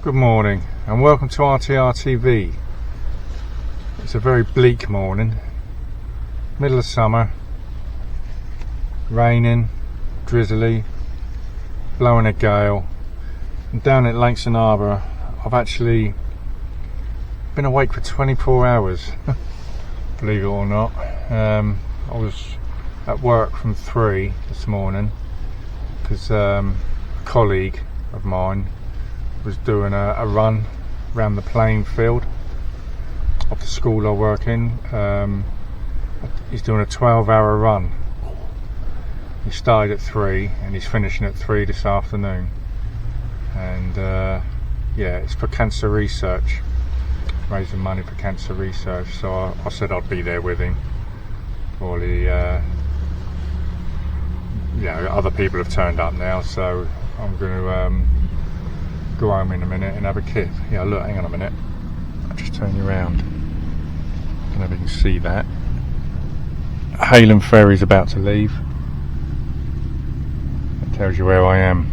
Good morning and welcome to RTR TV. It's a very bleak morning, middle of summer, raining, drizzly, blowing a gale. And down at Langston Harbour I've actually been awake for 24 hours, believe it or not. I was at work from 3 this morning because a colleague of mine was doing a run around the playing field of the school I work in. He's doing a 12-hour run. He started at 3 and he's finishing at 3 this afternoon. And yeah, it's for cancer research, raising money for cancer research. So I said I'd be there with him. Well, other people have turned up now, so I'm going to go home in a minute and have a kip. Yeah, look, hang on a minute. I'll just turn you around. I don't know if you can see that. Halen Ferry's about to leave. It tells you where I am.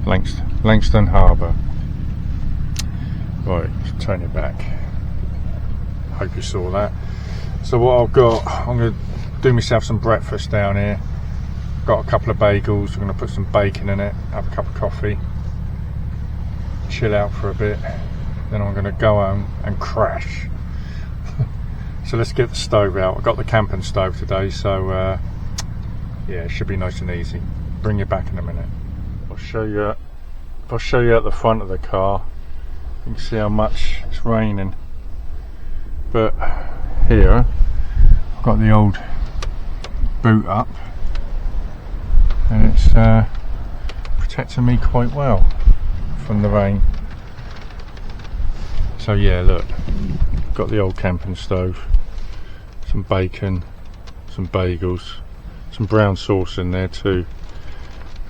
Langston Harbour. Right, let's turn it back. Hope you saw that. So what I've got, I'm going to do myself some breakfast down here. Got a couple of bagels. I'm going to put some bacon in it, have a cup of coffee, chill out for a bit, then I'm going to go home and crash. So let's get the stove out. I've got the camping stove today, so yeah, it should be nice and easy. Bring you back in a minute. I'll show you at the front of the car. You can see how much it's raining, but here I've got the old boot up and it's protecting me quite well from the rain. So yeah, look, got the old camping stove, some bacon, some bagels, some brown sauce in there too.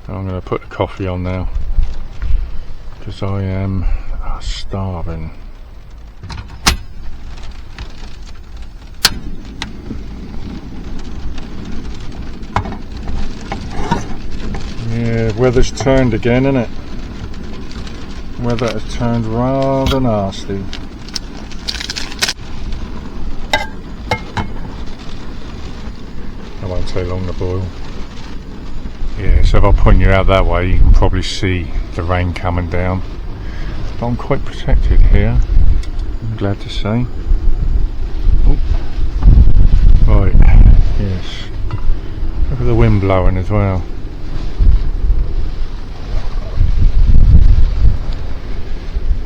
And I'm going to put the coffee on now because I am starving. Yeah, weather's turned again, isn't it? Weather has turned rather nasty. That won't take long to boil. Yeah, so if I point you out that way, you can probably see the rain coming down. But I'm quite protected here, I'm glad to say. Oh. Right, yes. Look at the wind blowing as well.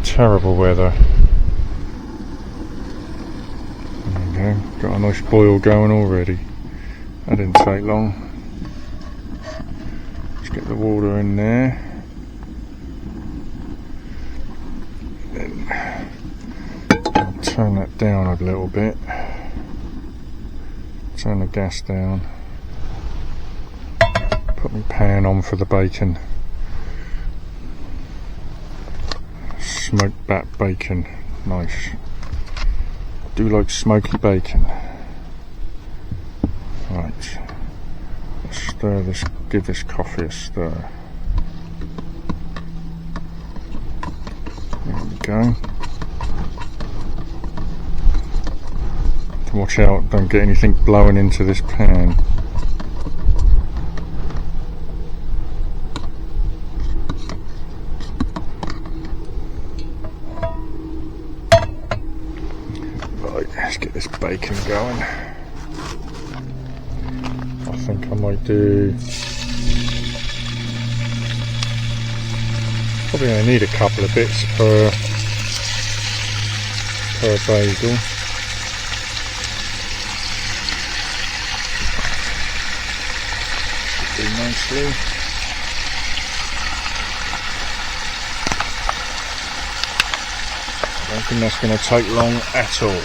Terrible weather. There we go, got a nice boil going already. That didn't take long. Let's get the water in there. Then I'll turn that down a little bit. Turn the gas down. Put my pan on for the bacon. Smoked back bacon, nice. Do like smoky bacon. Right, let's stir this, give this coffee a stir. There we go. Watch out, don't get anything blowing into this pan. Let's get this bacon going. I think I might do, probably only need a couple of bits per bagel. Should do nicely. I don't think that's going to take long at all.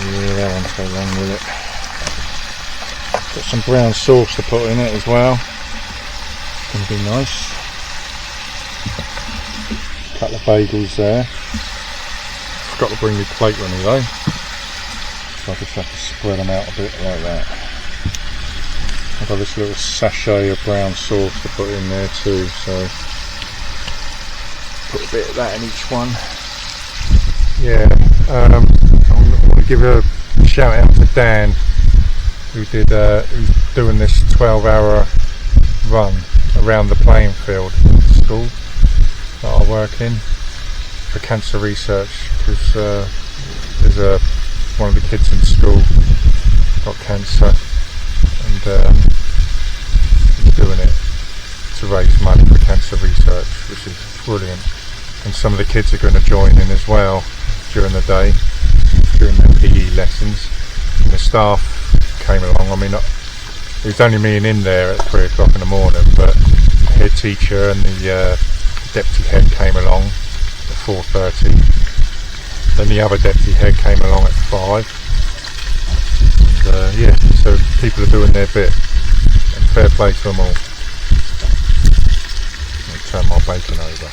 Yeah, that won't take long, will it? Got some brown sauce to put in it as well. Gonna be nice. Couple of bagels there. Forgot to bring my plate with me though, so I just have to spread them out a bit like that. I've got this little sachet of brown sauce to put in there too, so put a bit of that in each one. Yeah, I want to give a shout out to Dan, who's doing this 12-hour run around the playing field at the school that I work in for cancer research, because there's one of the kids in school got cancer, and he's doing it to raise money for cancer research, which is brilliant. And some of the kids are going to join in as well during the day, during their PE lessons. And the staff came along. I mean, it was only me and him there at 3 o'clock in the morning, but the head teacher and the deputy head came along at 4:30. Then the other deputy head came along at 5. And yeah, so people are doing their bit, and fair play to them all. I'll turn my bacon over.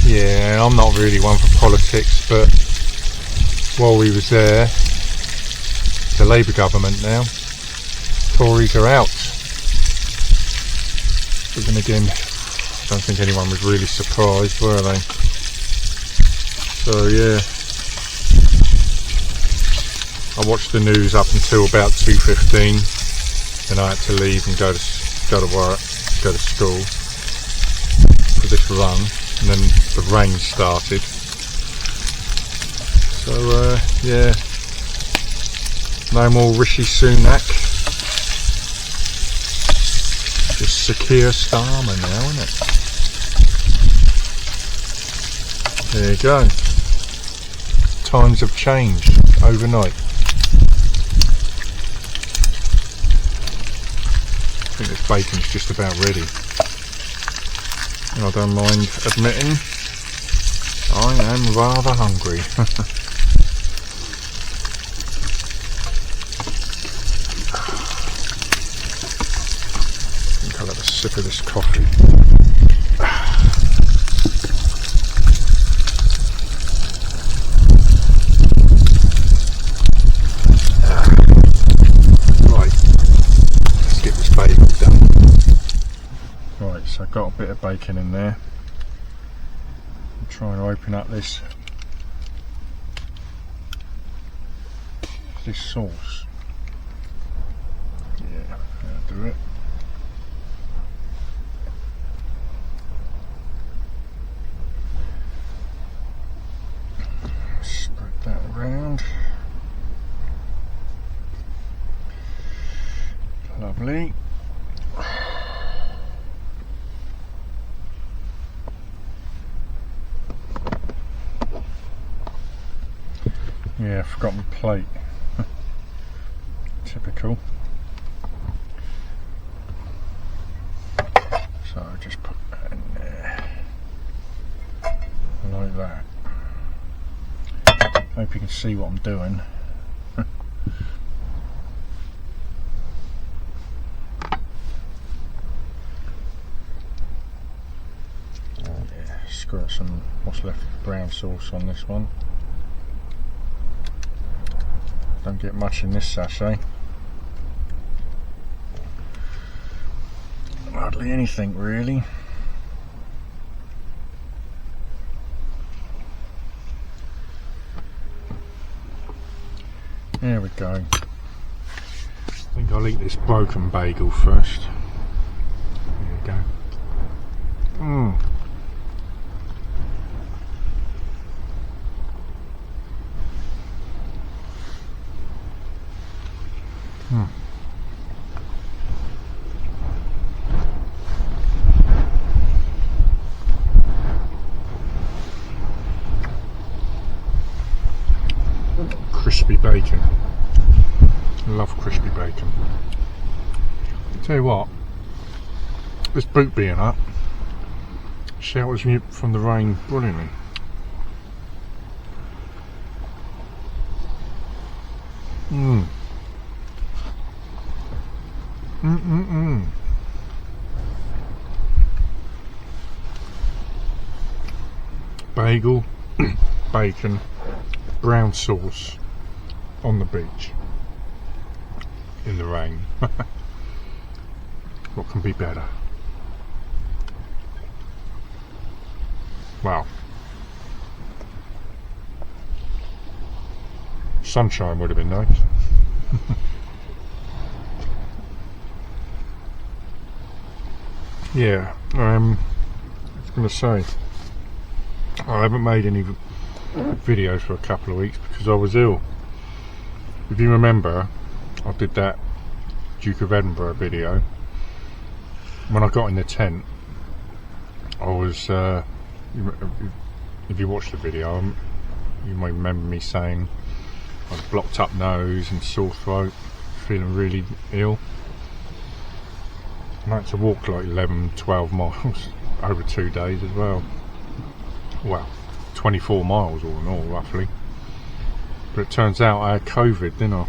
Yeah, I'm not really one for politics, but while we was there, the Labour government now, Tories are out. But then again, I don't think anyone was really surprised, were they? So yeah, I watched the news up until about 2:15, then I had to leave and go to work, go to school for this run. And then the rain started, so yeah, no more Rishi Sunak, just Sakir Starmer now, isn't it? There you go, times have changed overnight. I think this bacon's just about ready. I don't mind admitting, I am rather hungry. I think I'll have a sip of this coffee. Right, let's get this bagel done. Right, so I've got a bit of bacon in there. I'm trying to open up this sauce. Yeah, that'll do it. Spread that around. Lovely. Yeah, I forgot my plate. Typical. So I just put that in there like that. Hope you can see what I'm doing. Yeah, squirt some what's left of brown sauce on this one. Don't get much in this sachet. Hardly anything really. There we go. I think I'll eat this broken bagel first. There we go. crispy bacon. Love crispy bacon. Tell you what, this boot being up shelters me from the rain brilliantly. Bagel, bacon, brown sauce on the beach in the rain. What can be better? Wow. Sunshine would have been nice. Yeah, I was going to say, I haven't made any videos for a couple of weeks because I was ill. If you remember, I did that Duke of Edinburgh video. When I got in the tent, I was, if you watched the video, you may remember me saying I had blocked up nose and sore throat, feeling really ill. I had to walk like 11-12 miles over 2 days as well. Well, 24 miles all in all, roughly. But it turns out I had COVID, didn't I?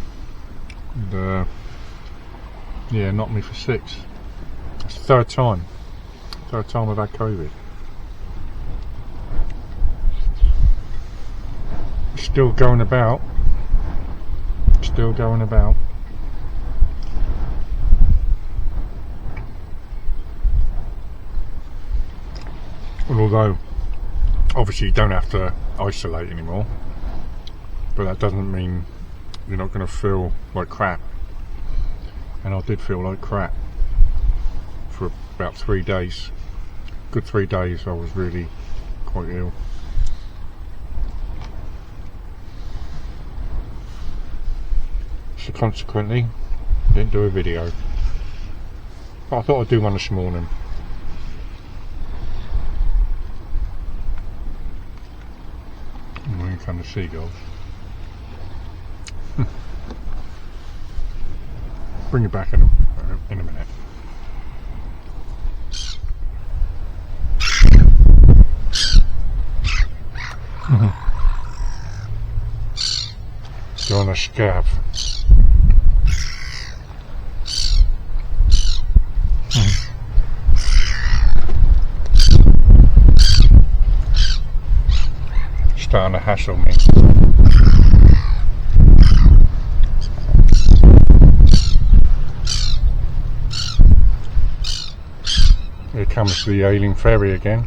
And, yeah, knocked me for 6. It's the third time I've had COVID. Still going about. And although obviously you don't have to isolate anymore, but that doesn't mean you're not going to feel like crap. And I did feel like crap for about 3 days. Good 3 days I was really quite ill. So consequently, didn't do a video. But I thought I'd do one this morning. And here come the seagulls. Bring it back in a minute. Go on a scav. Starting to hassle me. Here comes the ailing ferry again.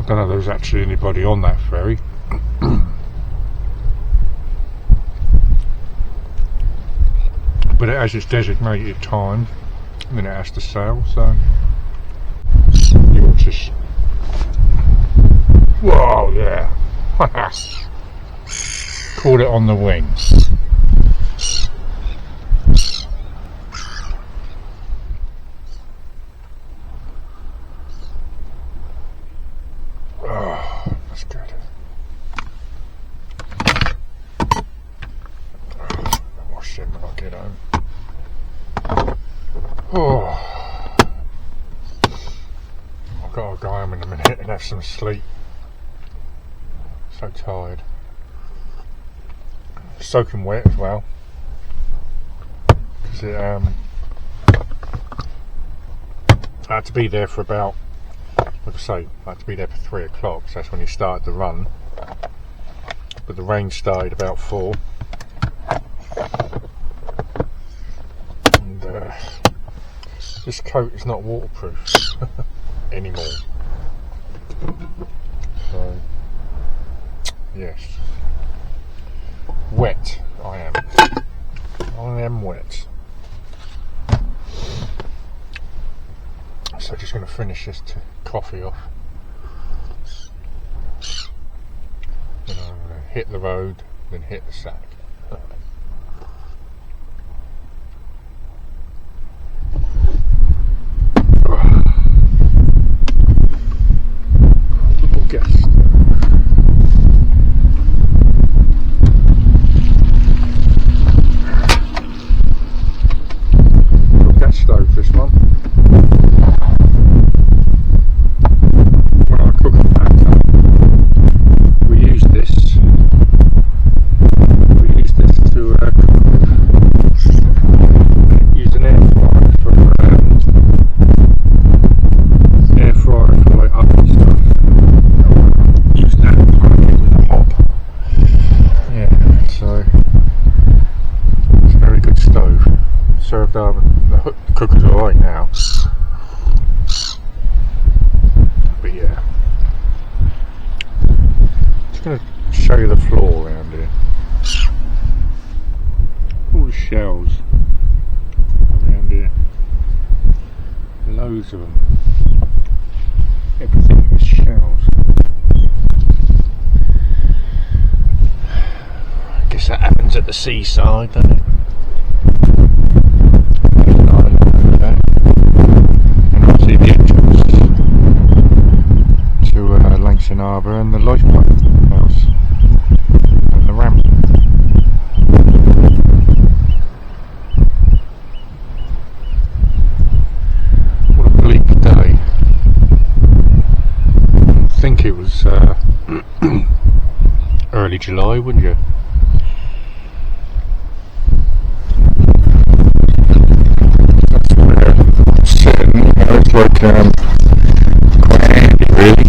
I don't know if there's actually anybody on that ferry. But it has its designated time and then it has to sail, so you'll just, whoa, yeah. Caught it on the wing. Oh, that's good. I'll wash him when I get home. Oh, I've got to go home in a minute and have some sleep. So tired. Soaking wet as well. because I had to be there for about, like I say, I had to be there for 3 o'clock, so that's when he started the run. But the rain started about 4. And this coat is not waterproof anymore. So, yes. Wet, I am. I am wet. So just going to finish this coffee off. Then I'm going to hit the road, then hit the sack. Little guest. Stove, this one. When I cook on that, we use this to use an air fryer for like oven stuff. Use that to kind of keep it hot. Yeah, so it's a very good stove. Served over. The cooker's alright now, but yeah, just going to show you the floor around here. All the shells around here, loads of them. Everything is shells. I guess that happens at the seaside, doesn't it? Harbour and the lifeboat house and the ramp. What a bleak day. You'd think it was early July, wouldn't you? That's where I'm sitting, you know, it's like quite handy really.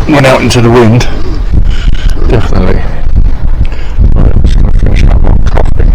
Went out into the wind, definitely. Right, I'm just going to finish up my coffee.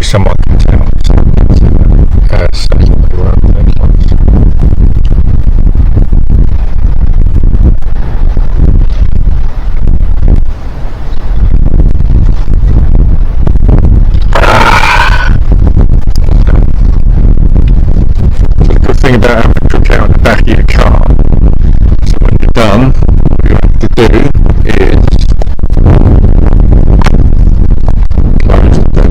Someone can tell. The good thing about having a cooker on the back of your car, so when you're done, what you have to do is close the door.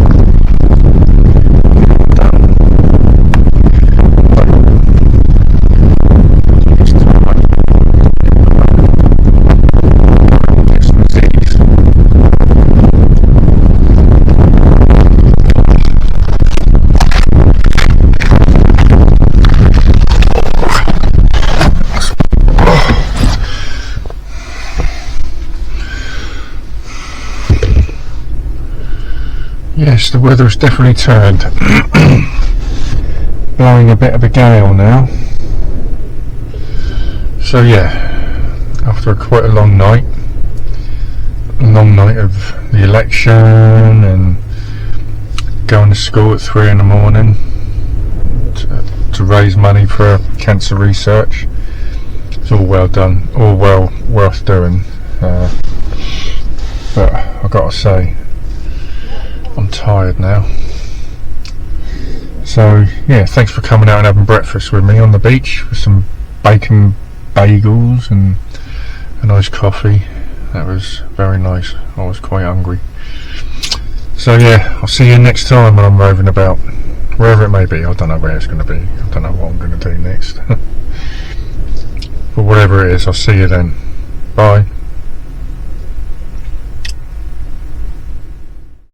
Yes, the weather has definitely turned. Blowing a bit of a gale now. So yeah, after quite a long night of the election and going to school at 3 in the morning to raise money for cancer research. It's all well done, all well worth doing. But I've got to say, I'm tired now. So yeah, thanks for coming out and having breakfast with me on the beach with some bacon bagels and a nice coffee. That was very nice. I was quite hungry. So yeah, I'll see you next time when I'm roving about, wherever it may be. I don't know where it's going to be. I don't know what I'm going to do next. But whatever it is, I'll see you then. Bye.